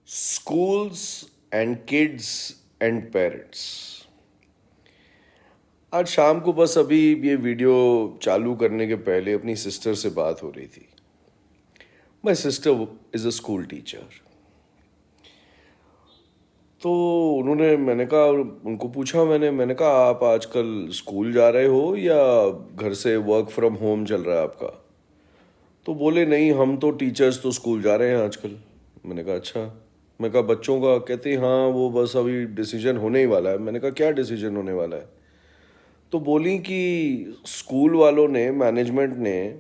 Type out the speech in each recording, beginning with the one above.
Schools and kids and parents. आज शाम को बस अभी ये वीडियो चालू करने के पहले अपनी सिस्टर से बात हो रही थी. My sister is a school teacher. तो मैंने कहा, उनको पूछा, मैंने कहा आप आजकल स्कूल जा रहे हो या घर से वर्क फ्रॉम होम चल रहा है आपका? तो बोले नहीं, हम तो टीचर्स तो स्कूल जा रहे हैं आजकल. मैंने कहा अच्छा. मैं कहा बच्चों का? कहते हैं हाँ वो बस अभी डिसीजन होने ही वाला है. मैंने कहा क्या डिसीजन होने वाला है? तो बोली कि स्कूल वालों ने, मैनेजमेंट ने,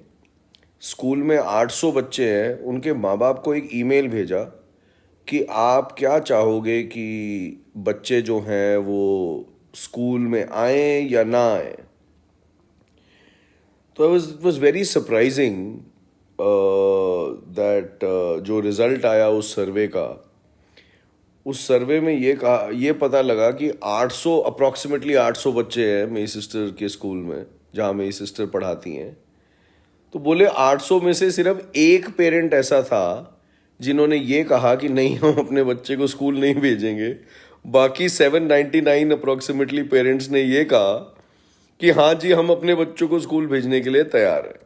स्कूल में 800 बच्चे हैं, उनके माँ बाप को एक ईमेल भेजा कि आप क्या चाहोगे कि बच्चे जो हैं वो स्कूल में आए या ना आए. तो it was very surprising that जो रिज़ल्ट आया उस सर्वे का, उस सर्वे में ये पता लगा कि 800 अप्रॉक्सीमेटली 800 बच्चे हैं मेरी सिस्टर के स्कूल में जहाँ मेरी सिस्टर पढ़ाती हैं. तो बोले 800 में से सिर्फ एक पेरेंट ऐसा था जिन्होंने ये कहा कि नहीं, हम अपने बच्चे को स्कूल नहीं भेजेंगे. बाकी 799 अप्रॉक्सीमेटली पेरेंट्स ने ये कहा कि हाँ जी, हम अपने बच्चों को स्कूल भेजने के लिए तैयार हैं.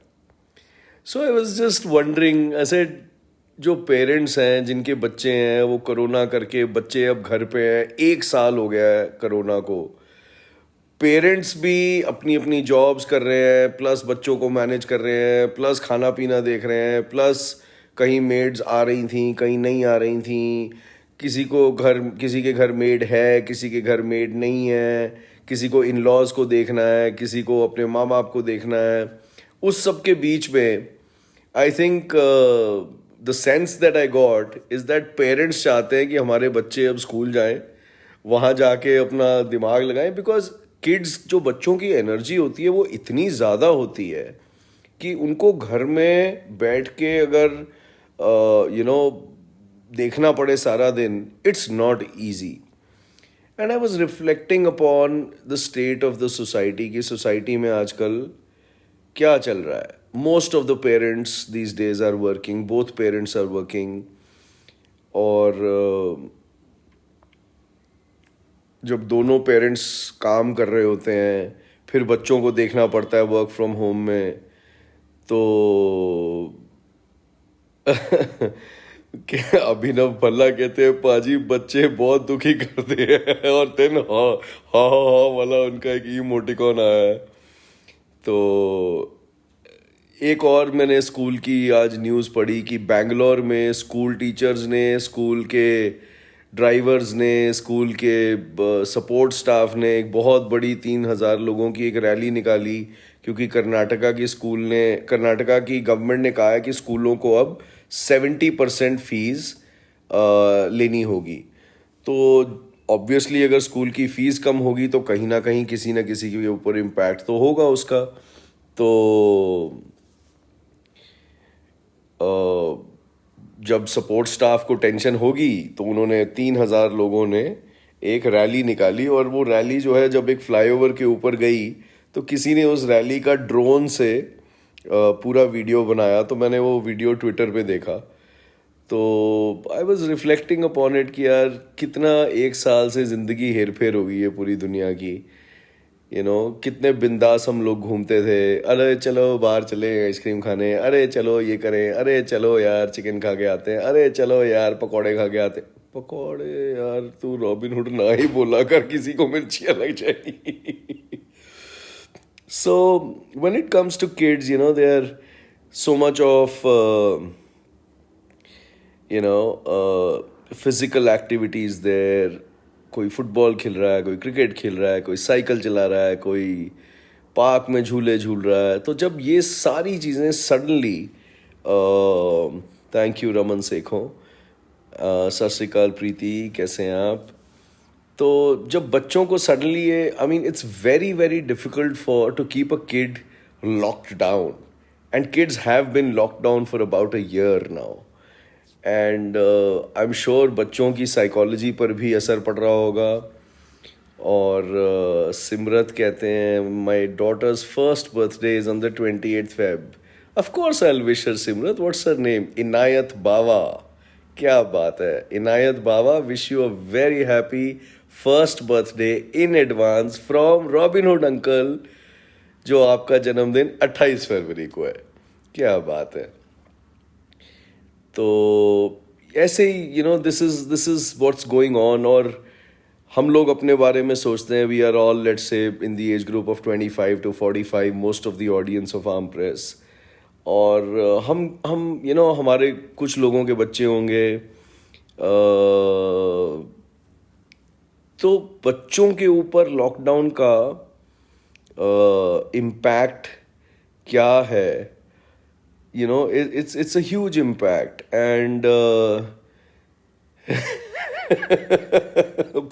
सो आई वॉज जस्ट वंडरिंग, ऐसे जो पेरेंट्स हैं जिनके बच्चे हैं वो कोरोना करके, बच्चे अब घर पे हैं, 1 साल हो गया है कोरोना को. पेरेंट्स भी अपनी अपनी जॉब्स कर रहे हैं, प्लस बच्चों को मैनेज कर रहे हैं, प्लस खाना पीना देख रहे हैं, प्लस कहीं मेड्स आ रही थी, कहीं नहीं आ रही थी. किसी के घर मेड है, किसी के घर मेड नहीं है, किसी को इन लॉज को देखना है, किसी को अपने माँ बाप को देखना है. उस सब के बीच में I think the sense that I got is that parents चाहते हैं कि हमारे बच्चे अब स्कूल जाएं, वहाँ जाके अपना दिमाग लगाएं. बिकॉज किड्स, जो बच्चों की एनर्जी होती है वो इतनी ज़्यादा होती है कि उनको घर में बैठ के अगर देखना पड़े सारा दिन, it's not easy. And I was reflecting upon the state of the society की सोसाइटी में आजकल क्या चल रहा है. Most of the parents these days are working, both parents are working. और जब दोनों पेरेंट्स काम कर रहे होते हैं, फिर बच्चों को देखना पड़ता है वर्क फ्रॉम होम में, तो क्या अभिनव भल्ला कहते हैं, पाजी बच्चे बहुत दुखी करते हैं. और देन हाँ हाँ हाँ वाला उनका एक इमोटिकॉन आया है. तो एक और मैंने स्कूल की आज न्यूज़ पढ़ी कि बैंगलोर में स्कूल टीचर्स ने, स्कूल के ड्राइवर्स ने, स्कूल के सपोर्ट स्टाफ ने एक बहुत बड़ी 3,000 लोगों की एक रैली निकाली, क्योंकि कर्नाटका की गवर्नमेंट ने कहा है कि स्कूलों को अब 70% फीस लेनी होगी. तो ऑब्वियसली अगर स्कूल की फ़ीस कम होगी तो कहीं ना कहीं किसी न किसी के ऊपर इम्पैक्ट तो होगा उसका. तो जब सपोर्ट स्टाफ को टेंशन होगी तो उन्होंने 3,000 लोगों ने एक रैली निकाली. और वो रैली जो है, जब एक फ्लाईओवर के ऊपर गई तो किसी ने उस रैली का ड्रोन से पूरा वीडियो बनाया. तो मैंने वो वीडियो ट्विटर पे देखा. तो आई वॉज रिफ्लेक्टिंग अपॉन इट कि यार कितना 1 साल से ज़िंदगी हेर फेर हो गई है पूरी दुनिया की. कितने बिंदास हम लोग घूमते थे. अरे चलो बाहर चले आइसक्रीम खाने, अरे चलो ये करें, अरे चलो यार चिकन खा के आते हैं, अरे चलो यार पकौड़े खा के आते. पकौड़े यार, तू रॉबिन हुड ना ही बोला कर, किसी को मिर्चियाँ लग जाएगी. So when it comes to kids, there so much of physical activities there. कोई फुटबॉल खेल रहा है, कोई क्रिकेट खेल रहा है, कोई साइकिल चला रहा है, कोई पार्क में झूले झूल रहा है. तो जब ये सारी चीज़ें suddenly, thank you Raman Sekhon, सत श्री अकाल प्रीति, कैसे हैं आप? तो जब बच्चों को सडनली ये, I mean it's very very difficult for to keep a kid locked down. And kids have bin locked down for about a year now. And I am sure बच्चों की साइकोलॉजी पर भी असर पड़ रहा होगा. और सिमरत कहते हैं, my daughter's first birthday is on the 28th Feb. Of course I will wish her. Simrat, what's her name? Inayat Bawa. क्या बात है Inayat Baba, wish you a very happy first birthday in advance from Robinhood uncle, जो आपका जन्मदिन 28 फरवरी को है। क्या बात है। तो ऐसे ही this is what's going on. और हम लोग अपने बारे में सोचते हैं, we are all let's say in the age group of 25 to 45, most of the audience of arm press. और हम हमारे कुछ लोगों के बच्चे होंगे। तो बच्चों के ऊपर लॉकडाउन का इम्पैक्ट क्या है, it's a huge impact. And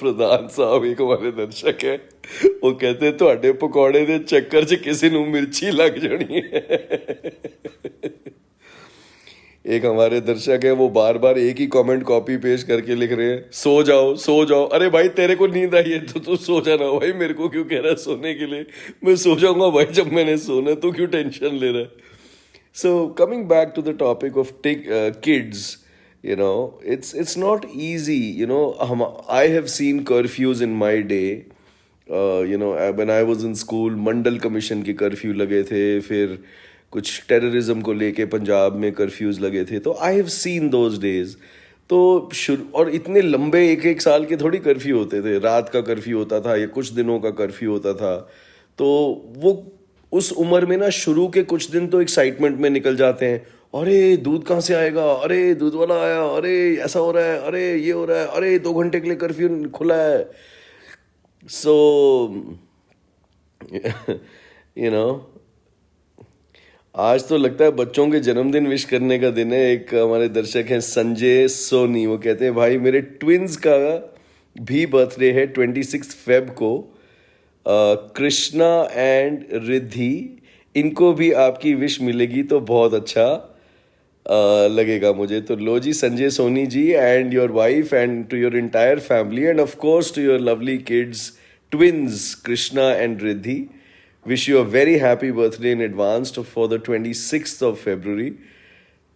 प्रधान साहब एक हमारे दर्शक है, वो कहते हैं ਤੁਹਾਡੇ पकौड़े ਦੇ ਚੱਕਰ 'ਚ ਕਿਸੇ ਨੂੰ मिर्ची लग जानी है। एक हमारे दर्शक है, वो बार बार एक ही कमेंट कॉपी पेस्ट करके लिख रहे हैं, सो जाओ सो जाओ। अरे भाई तेरे को नींद आई है तो तू सो जाना भाई, मेरे को क्यों कह रहा है सोने के लिए? मैं सो जाऊंगा भाई जब मैंने सोना, तू क्यों टेंशन ले रहा है? So coming back to the topic of kids, it's not easy. I have seen curfews in my day. When I was in school, Mandal commission के कर्फ्यू लगे थे, फिर कुछ टेररिज्म को लेके पंजाब में कर्फ्यूज लगे थे। तो I have seen those days. तो और इतने लंबे एक एक साल के थोड़ी कर्फ्यू होते थे, रात का कर्फ्यू होता था या कुछ दिनों का कर्फ्यू होता था। तो वो उस उम्र में ना शुरू के कुछ दिन तो एक्साइटमेंट में निकल जाते हैं, अरे दूध कहाँ से आएगा, अरे दूध वाला आया, अरे ऐसा हो रहा है, अरे ये हो रहा है, अरे 2 घंटे के लिए कर्फ्यू खुला है। सो आज तो लगता है बच्चों के जन्मदिन विश करने का दिन है। एक हमारे दर्शक हैं संजय सोनी, वो कहते हैं भाई मेरे ट्विंस का भी बर्थडे है 26 फेब को, कृष्णा एंड रिद्धि, इनको भी आपकी विश मिलेगी तो बहुत अच्छा लगेगा मुझे। तो लो जी Sanjay Soni ji, and your wife and to your entire family, and of course to your lovely kids twins Krishna and Riddhi, wish you a very happy birthday in advance for the 26th of February।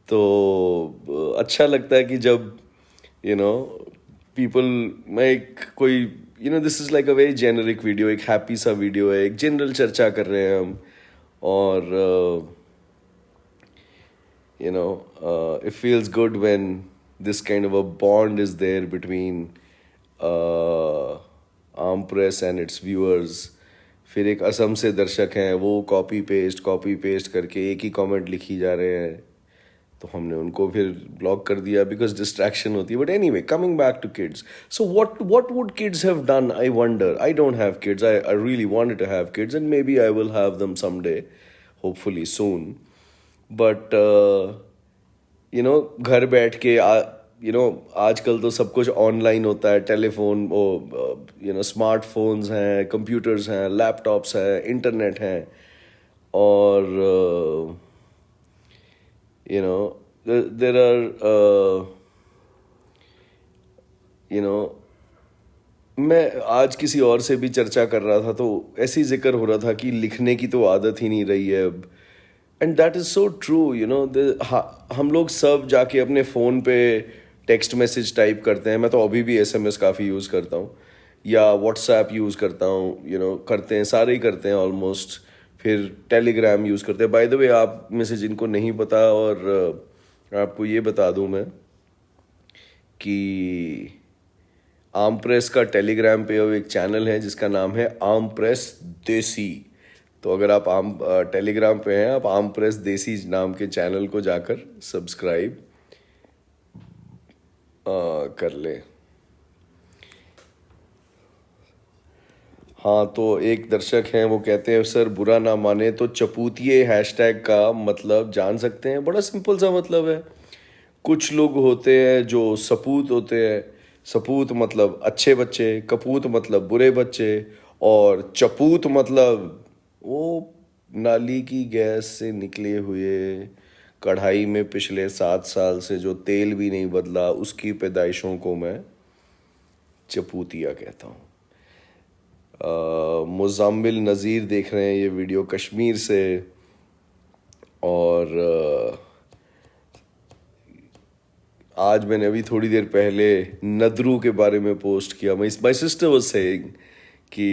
तो अच्छा लगता है कि जब पीपल, मैं एक कोई this is like a very generic video, एक हैप्पी सा वीडियो है, एक जनरल चर्चा कर रहे हैं हम। और it feels good when this kind of a bond is there between Arm Press and its viewers। फिर एक असम से दर्शक हैं, वो कॉपी पेस्ट करके एक ही कमेंट लिखी जा रहे हैं, तो हमने उनको फिर ब्लॉक कर दिया बिकॉज डिस्ट्रैक्शन होती है। But anyway, coming back to kids, so what would kids have done? I wonder. I don't have kids, I really wanted to have kids and maybe I will have them someday, hopefully soon. But घर बैठ के आजकल तो सब कुछ online होता है, telephone, smartphones हैं, कंप्यूटर्स हैं, लैपटॉप्स हैं, इंटरनेट हैं, और there are मैं आज किसी और से भी चर्चा कर रहा था, तो ऐसी जिक्र हो रहा था कि लिखने की तो आदत ही नहीं रही है अब। And that is so true. हम लोग सब जाके अपने फ़ोन पे टेक्स्ट मैसेज टाइप करते हैं। मैं तो अभी भी SMS काफ़ी यूज़ करता हूँ, या व्हाट्सएप यूज़ करता हूँ, करते हैं, सारे ही करते हैं ऑलमोस्ट। फिर टेलीग्राम यूज़ करते हैं। बाय द वे, आप में से जिनको नहीं पता, और आपको ये बता दूँ मैं कि आर्म प्रेस का टेलीग्राम पे एक चैनल है जिसका नाम है आर्म प्रेस देसी। तो अगर आप टेलीग्राम पे हैं, आप आर्म प्रेस देसी नाम के चैनल को जाकर सब्सक्राइब कर ले। हाँ, तो एक दर्शक हैं, वो कहते हैं सर बुरा ना माने तो चपूतिये हैशटैग का मतलब जान सकते हैं? बड़ा सिंपल सा मतलब है। कुछ लोग होते हैं जो सपूत होते हैं। सपूत मतलब अच्छे बच्चे, कपूत मतलब बुरे बच्चे, और चपूत मतलब वो नाली की गैस से निकले हुए, कढ़ाई में पिछले 7 साल से जो तेल भी नहीं बदला, उसकी पैदाइशों को मैं चपूतिया कहता हूँ। मुजाम्मिल नज़ीर देख रहे हैं ये वीडियो कश्मीर से, और आज मैंने अभी थोड़ी देर पहले नदरू के बारे में पोस्ट किया. माई सिस्टर वाज सेइंग कि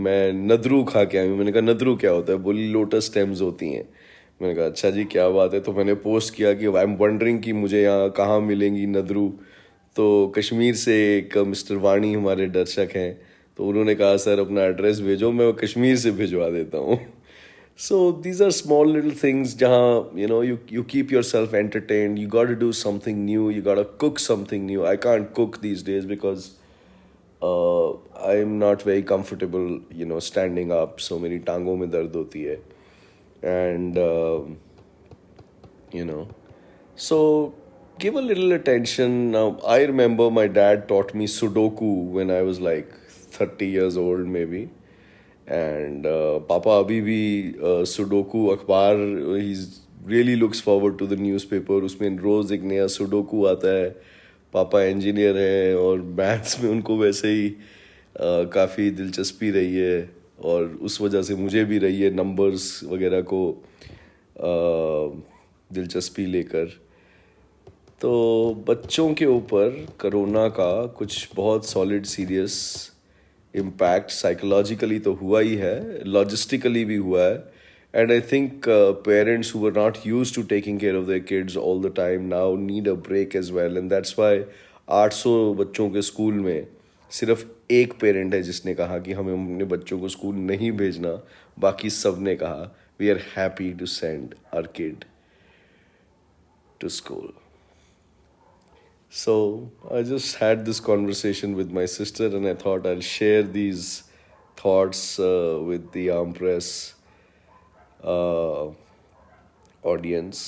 मैं नदरू खा के आई हूँ. मैंने कहा नदरू क्या होता है? बोली लोटस स्टेम्स होती हैं. मैंने कहा अच्छा जी क्या बात है. तो मैंने पोस्ट किया कि आई एम वंडरिंग कि मुझे यहाँ कहाँ मिलेंगी नदरू. तो कश्मीर से एक मिस्टर वाणी हमारे दर्शक हैं, तो उन्होंने कहा सर अपना एड्रेस भेजो, मैं कश्मीर से भिजवा देता हूँ. So these are small little things जहाँ you keep yourself entertained. You got to do something new. You got to cook something new. I can't cook these days because I'm not very comfortable standing up. So मेरी टांगों में दर्द होती है. And so give a little attention. Now I remember my dad taught me Sudoku when I was like 30 years old maybe. And पापा अभी भी sudoku अखबार ही really looks forward to the newspaper. उसमें रोज़ एक नया सुडोकू आता है. पापा इंजीनियर हैं और मैथ्स में उनको वैसे ही काफ़ी दिलचस्पी रही है, और उस वजह से मुझे भी रही है नंबर्स वगैरह को दिलचस्पी लेकर. तो बच्चों के ऊपर कोरोना का कुछ बहुत सॉलिड सीरियस इम्पैक्ट साइकोलॉजिकली तो हुआ ही है, लॉजिस्टिकली भी हुआ है. And I think parents who are not used to taking care of their kids all the time now need a break as well. And that's why 800 बच्चों के school में सिर्फ एक पेरेंट है जिसने कहा कि हमें अपने बच्चों को स्कूल नहीं भेजना. बाकी सब ने कहा we are happy to send our kid to school. So I just had this conversation with my sister, and I thought I'll share these thoughts with the Arm Press audience.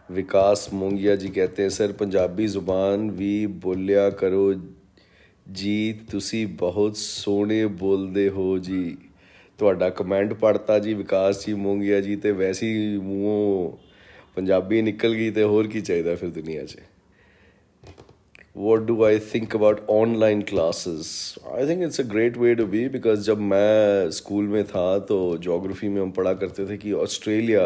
विकास मोंगिया जी कहते हैं sir Punjabi जुबान भी बोलिया करो जी, तुसी बहुत सोहने बोलदे हो जी. ਤੁਹਾਡਾ ਕਮੈਂਟ ਪੜਤਾ ਜੀ ਵਿਕਾਸ ਜੀ ਮੋਂਗੀਆ ਜੀ, ਤੇ ਵੈਸੇ ਹੀ ਮੂੰਹੋਂ ਪੰਜਾਬੀ ਨਿਕਲ ਗਈ, ਤੇ ਹੋਰ ਕੀ ਚਾਹੀਦਾ ਫਿਰ ਦੁਨੀਆ 'ਚ. What do I think about online classes? I think it's a great way to be, because जब मैं स्कूल में था तो ज्योग्राफी में हम पढ़ा करते थे कि ऑस्ट्रेलिया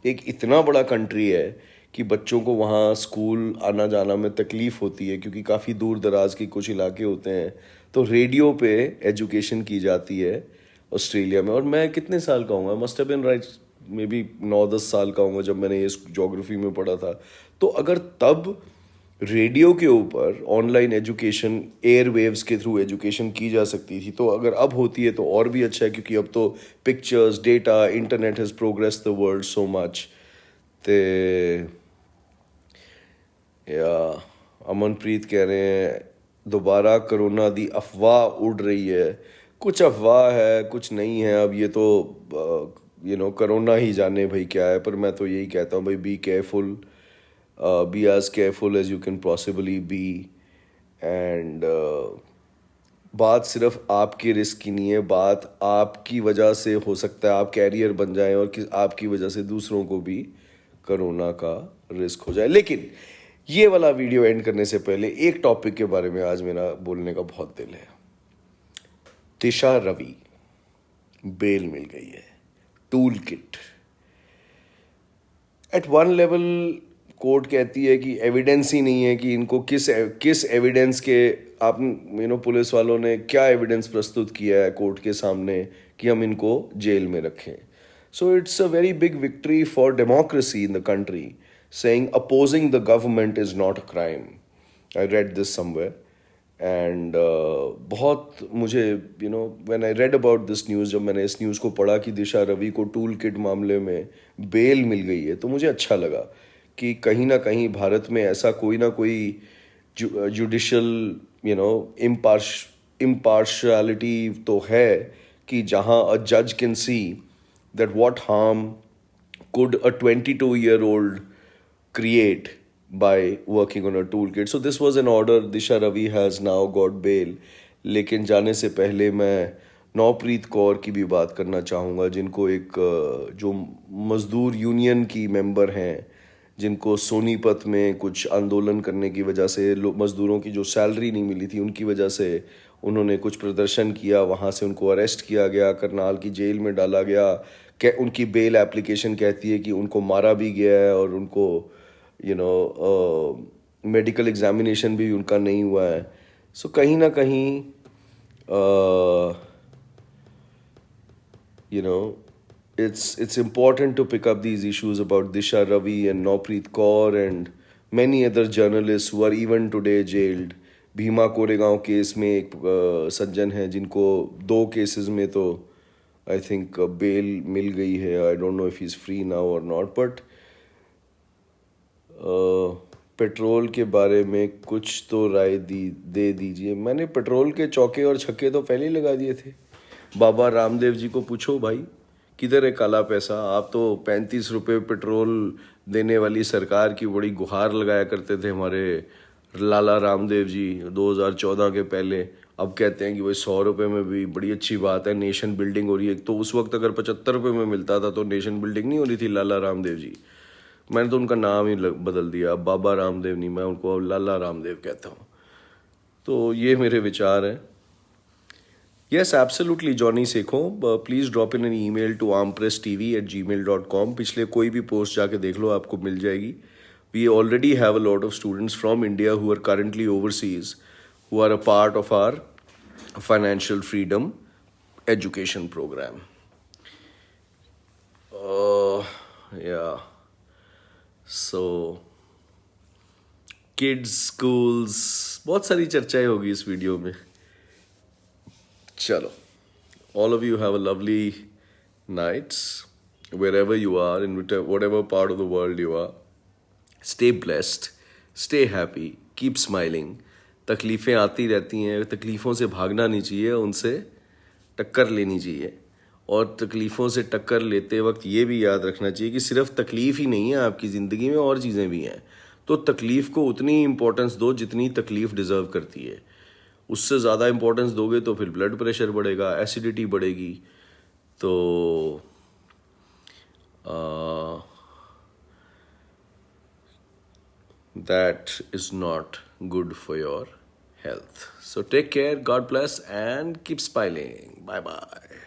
एक इतना बड़ा कंट्री है कि बच्चों को वहाँ स्कूल आना जाना में तकलीफ़ होती है, क्योंकि काफ़ी दूर दराज के कुछ इलाके होते हैं. तो रेडियो पे एजुकेशन की जाती है ऑस्ट्रेलिया में. और मैं कितने साल का हूँ, must have been right maybe 9-10 साल का हूँ जब मैंने ये ज्योग्राफी में पढ़ा था. तो अगर तब रेडियो के ऊपर ऑनलाइन एजुकेशन एयरवेव्स के थ्रू एजुकेशन की जा सकती थी, तो अगर अब होती है तो और भी अच्छा है, क्योंकि अब तो pictures data internet has progress the world so much. ते या अमनप्रीत कह रहे हैं दोबारा कोरोना दी अफवाह उड़ रही है. कुछ अफवाह है कुछ नहीं है. अब ये तो कोरोना ही जाने भाई क्या है. पर मैं तो यही कहता हूँ भाई be careful. Be as careful as you can possibly be. And बात सिर्फ आपके रिस्क की नहीं है, बात आपकी वजह से हो सकता है आप कैरियर बन जाएं और कि आपकी वजह से दूसरों को भी कोरोना का रिस्क हो जाए. लेकिन ये वाला वीडियो एंड करने से पहले एक टॉपिक के बारे में आज मेरा बोलने का बहुत दिल है. दिशा रवि बेल मिल गई है. Tool kit at one level court कहती है कि एविडेंस ही नहीं है कि इनको किस एविडेंस के आप पुलिस वालों ने क्या एविडेंस प्रस्तुत किया है कोर्ट के सामने कि हम इनको जेल में रखें. So it's a very big victory for democracy in the country, saying opposing the government is not a crime. I read this somewhere and बहुत मुझे when I read about this news, जब मैंने इस news को पढ़ा कि दिशा रवि को tool kit मामले में बेल मिल गई है, तो मुझे अच्छा लगा कि कहीं ना कहीं भारत में ऐसा कोई ना कोई जुडिशल इम्पार्शलिटी तो है कि जहां अ जज can see that what harm could a 22-year-old create by working on a toolkit. So this was an order. Disha Ravi has now got bail. लेकिन जाने से पहले मैं नवप्रीत कौर की भी बात करना चाहूँगा, जिनको एक जो मज़दूर यूनियन की मेंबर हैं, जिनको सोनीपत में कुछ आंदोलन करने की वजह से मज़दूरों की जो सैलरी नहीं मिली थी उनकी वजह से उन्होंने कुछ प्रदर्शन किया, वहाँ से उनको अरेस्ट किया गया, करनाल की जेल में डाला गया. उनकी बेल एप्लीकेशन कहती है कि उनको मारा भी गया है और उनको मेडिकल एग्जामिनेशन भी उनका नहीं हुआ है. सो कहीं ना कहीं you know, it's important to pick up these issues about Disha Ravi and Nawpreet Kaur and many other journalists who are even today jailed. Bhima Koregaon case में एक सज्जन है जिनको 2 केसेस में तो आई थिंक बेल मिल गई है. I don't know if he is free now और नॉट. बट पेट्रोल के बारे में कुछ तो राय दे दीजिए. मैंने पेट्रोल के चौके और छक्के तो पहले ही लगा दिए थे. बाबा रामदेव जी को पूछो भाई, किधर है काला पैसा? आप तो 35 रुपये पेट्रोल देने वाली सरकार की बड़ी गुहार लगाया करते थे हमारे लाला रामदेव जी 2014 के पहले. अब कहते हैं कि भाई 100 रुपये में भी बड़ी अच्छी बात है, नेशन बिल्डिंग हो रही है. तो उस वक्त अगर 75 रुपये में मिलता था तो नेशन बिल्डिंग नहीं हो रही थी लाला रामदेव जी. मैंने तो उनका नाम ही बदल दिया. अब बाबा रामदेव नहीं, मैं उनको अब लाला रामदेव कहता हूँ. तो ये मेरे विचार हैं. Yes, absolutely, Johnny Sekho. Please drop in an email to armpresstv@gmail.com. पिछले कोई भी पोस्ट जाके देख लो, आपको मिल जाएगी. We already have a lot of students from India who are currently overseas, who are a part of our financial freedom education program. Yeah. So, kids, schools, बहुत सारी चर्चाएं होगी इस वीडियो में. Chalo. All of you have a lovely night wherever you are, in whatever part of the world you are. Stay blessed, stay happy, keep smiling. तकलीफ़ें आती रहती हैं, तकलीफ़ों से भागना नहीं चाहिए, उनसे टक्कर लेनी चाहिए. और तकलीफ़ों से टक्कर लेते वक्त ये भी याद रखना चाहिए कि सिर्फ तकलीफ़ ही नहीं है आपकी ज़िंदगी में, और चीज़ें भी हैं. तो तकलीफ़ को उतनी इम्पोर्टेंस दो जितनी तकलीफ़ डिज़र्व करती है. उससे ज़्यादा इम्पोर्टेंस दोगे तो फिर ब्लड प्रेशर बढ़ेगा, एसिडिटी बढ़ेगी. तो that is not good for your health. So take care, God bless, and keep smiling. Bye bye.